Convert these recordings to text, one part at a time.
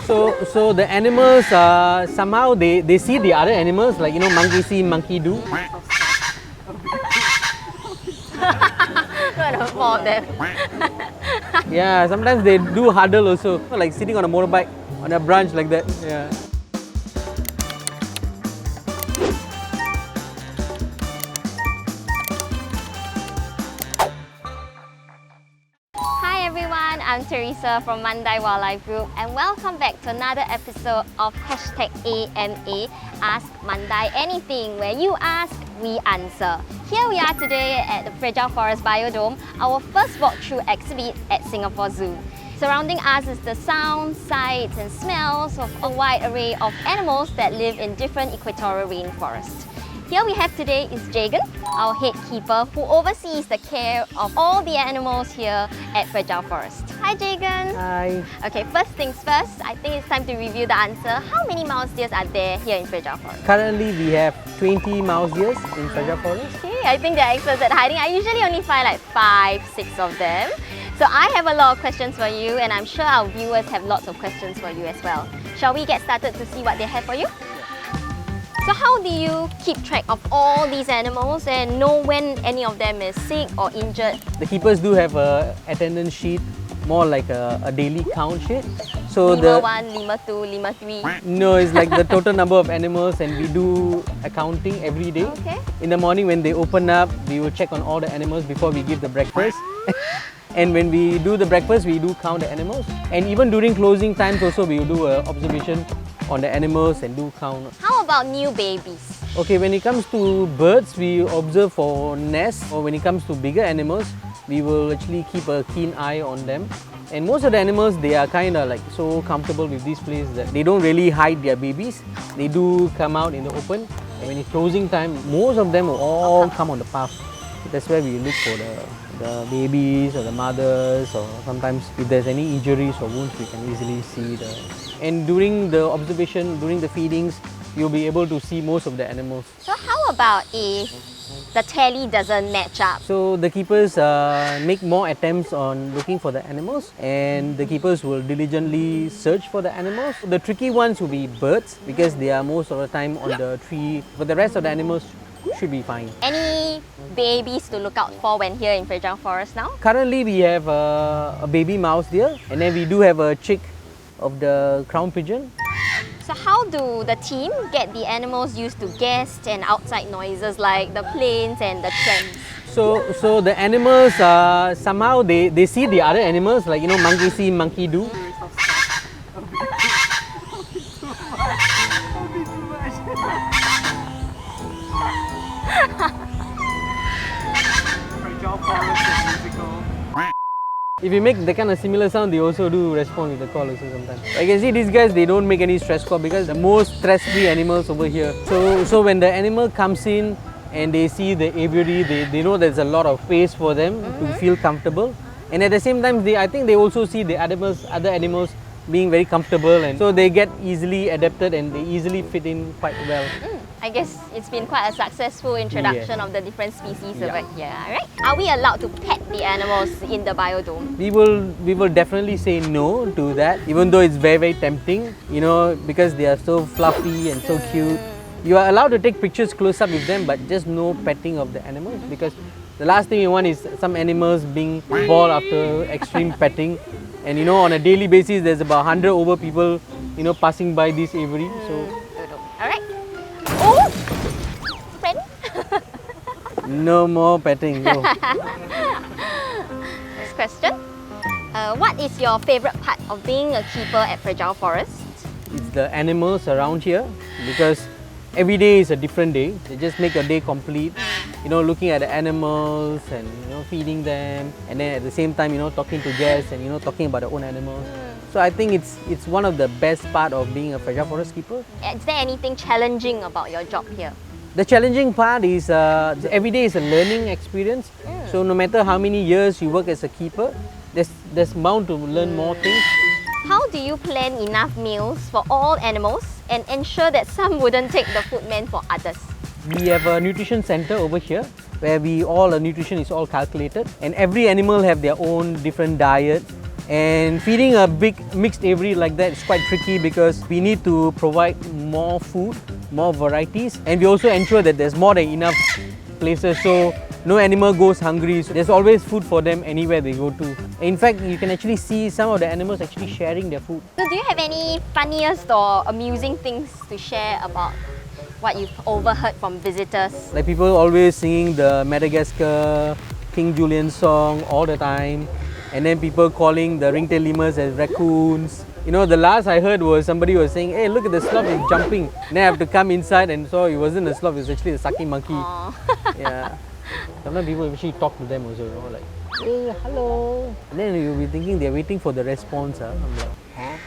So the animals somehow they see the other animals, like monkey see, monkey do. Four of them. Yeah, sometimes they do huddle also, like sitting on a motorbike on a branch like that. Yeah. Hi everyone, I'm Teresa from Mandai Wildlife Group and welcome back to another episode of #AMA Ask Mandai Anything, where you ask, we answer. Here we are today at the Fragile Forest Biodome, our first walkthrough exhibit at Singapore Zoo. Surrounding us is the sounds, sights and smells of a wide array of animals that live in different equatorial rainforests. Here we have today is Jagan, our head keeper, who oversees the care of all the animals here at Fragile Forest. Hi Jagan! Hi. Okay, first things first, I think it's time to review the answer. How many mouse deers are there here in Fragile Forest? Currently we have 20 mouse deers in Fragile Forest. Okay, I think they're experts at hiding. I usually only find like 5, 6 of them. So I have a lot of questions for you and I'm sure our viewers have lots of questions for you as well. Shall we get started to see what they have for you? So how do you keep track of all these animals and know when any of them is sick or injured? The keepers do have a attendance sheet, more like a daily count sheet. So Lemur 1, Lemur 2, Lemur 3. No, it's like the total number of animals, and we do accounting every day. Okay. In the morning when they open up, we will check on all the animals before we give the breakfast. And when we do the breakfast, we do count the animals. And even during closing times also, we will do an observation on the animals and do count. How about new babies? Okay, when it comes to birds, we observe for nests, or when it comes to bigger animals, we will actually keep a keen eye on them. And most of the animals, they are kind of like so comfortable with this place that they don't really hide their babies. They do come out in the open, and when it's closing time, most of them will all come on the path. That's where we look for the babies or the mothers, or sometimes if there's any injuries or wounds, we can easily see the... And during the observation, during the feedings, you'll be able to see most of the animals. So how about if the tally doesn't match up? So the keepers make more attempts on looking for the animals, and the keepers will diligently search for the animals. The tricky ones will be birds, because they are most of the time on the tree, but the rest of the animals should be fine. Any babies to look out for when here in Fragile Forest now? Currently we have a baby mouse deer, and then we do have a chick of the crown pigeon. So how do the team get the animals used to guests and outside noises like the planes and the trams? So the animals somehow they see the other animals, like monkey see, monkey do. If you make the kind of similar sound, they also do respond with the call also sometimes. I can see these guys, they don't make any stress call because the most stress-free animals over here. So when the animal comes in and they see the aviary, they know there's a lot of space for them to feel comfortable. And at the same time, I think they also see the other animals being very comfortable, and so they get easily adapted and they easily fit in quite well. I guess it's been quite a successful introduction of the different species over here, right? Are we allowed to pet the animals in the biodome? We will definitely say no to that, even though it's very, very tempting, because they are so fluffy and so cute. You are allowed to take pictures close up with them, but just no petting of the animals, because the last thing you want is some animals being bored after extreme petting. And on a daily basis, there's about 100 over people, passing by this aviary. So, alright. Oh, friend. No more petting. No. Next question. What is your favorite part of being a keeper at Fragile Forest? It's the animals around here, because every day is a different day. They just make your day complete. Looking at the animals and feeding them, and then at the same time talking to guests and talking about their own animals. So I think it's one of the best part of being a Fragile Forest keeper. Is there anything challenging about your job here? The challenging part is every day is a learning experience. So no matter how many years you work as a keeper, there's bound to learn more things. How do you plan enough meals for all animals and ensure that some wouldn't take the food meant for others? We have a nutrition center over here where the nutrition is all calculated, and every animal have their own different diet, And feeding a big mixed aviary like that is quite tricky because we need to provide more food, more varieties, and we also ensure that there's more than enough places so no animal goes hungry. So there's always food for them anywhere they go to. In fact, you can actually see some of the animals actually sharing their food. So do you have any funniest or amusing things to share about what you've overheard from visitors? Like people always singing the Madagascar King Julian song all the time, and then people calling the ringtail lemurs as raccoons. You know, the last I heard was somebody was saying, hey, look at the sloth, it's jumping. Then I have to come inside and saw it wasn't a sloth, it was actually a sucking monkey. Yeah. Sometimes people actually talk to them also, you know, like, hey, hello. And then you'll be thinking they're waiting for the response. I'm like, huh?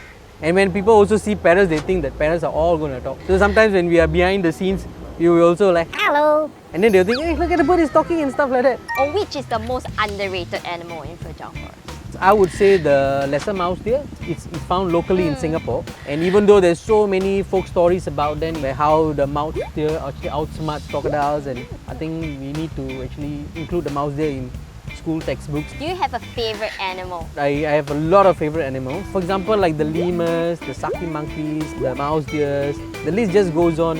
And when people also see parrots, they think that parrots are all going to talk. So sometimes when we are behind the scenes, you will also like, hello. And then they'll think, hey, look at the bird is talking and stuff like that. Or which is the most underrated animal in Fragile Forest? I would say the lesser mouse deer. It's found locally in Singapore, and even though there's so many folk stories about them, where how the mouse deer actually outsmarts crocodiles, and I think we need to actually include the mouse deer in school textbooks. Do you have a favorite animal? I have a lot of favorite animals. For example, like the lemurs, the sucking monkeys, the mouse deers. The list just goes on.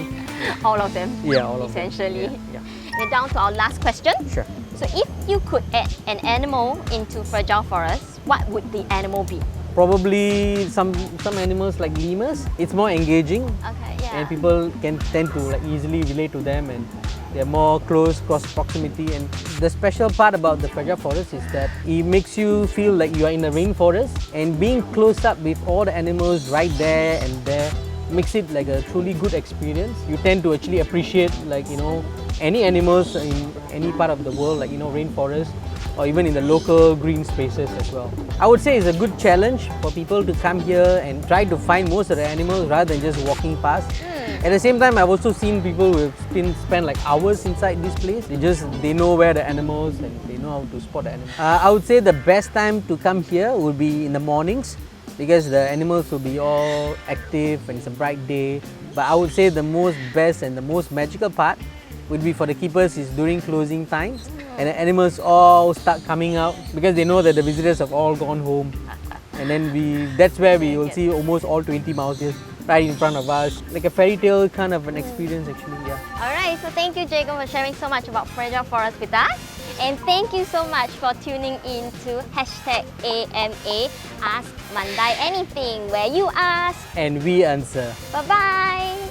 All of them? Yeah, all of essentially. them. Yeah. We're down to our last question. Sure. So if you could add an animal into Fragile Forest, what would the animal be? Probably some animals like lemurs. It's more engaging, Okay, yeah. and people can tend to like easily relate to them, and they're more close proximity. And the special part about the Fragile Forest is that it makes you feel like you are in the rainforest, and being close up with all the animals right there and there makes it like a truly good experience. You tend to actually appreciate, like, you know, any animals in any part of the world, like, you know, rainforest, or even in the local green spaces as well. I would say it's a good challenge for people to come here and try to find most of the animals rather than just walking past. At the same time, I've also seen people who have spent like hours inside this place. They know where the animals, and they know how to spot the animals. I would say the best time to come here would be in the mornings, because the animals will be all active and it's a bright day. But I would say the best and the most magical part would be for the keepers is during closing times, and the animals all start coming out because they know that the visitors have all gone home. And then that's where we will see almost all 20 mouse deers right in front of us. Like a fairy tale kind of an experience actually, yeah. Alright, so thank you Jagan for sharing so much about Fragile Forest with us. And thank you so much for tuning in to #AMA Ask Mandai Anything, where you ask And we answer. Bye bye.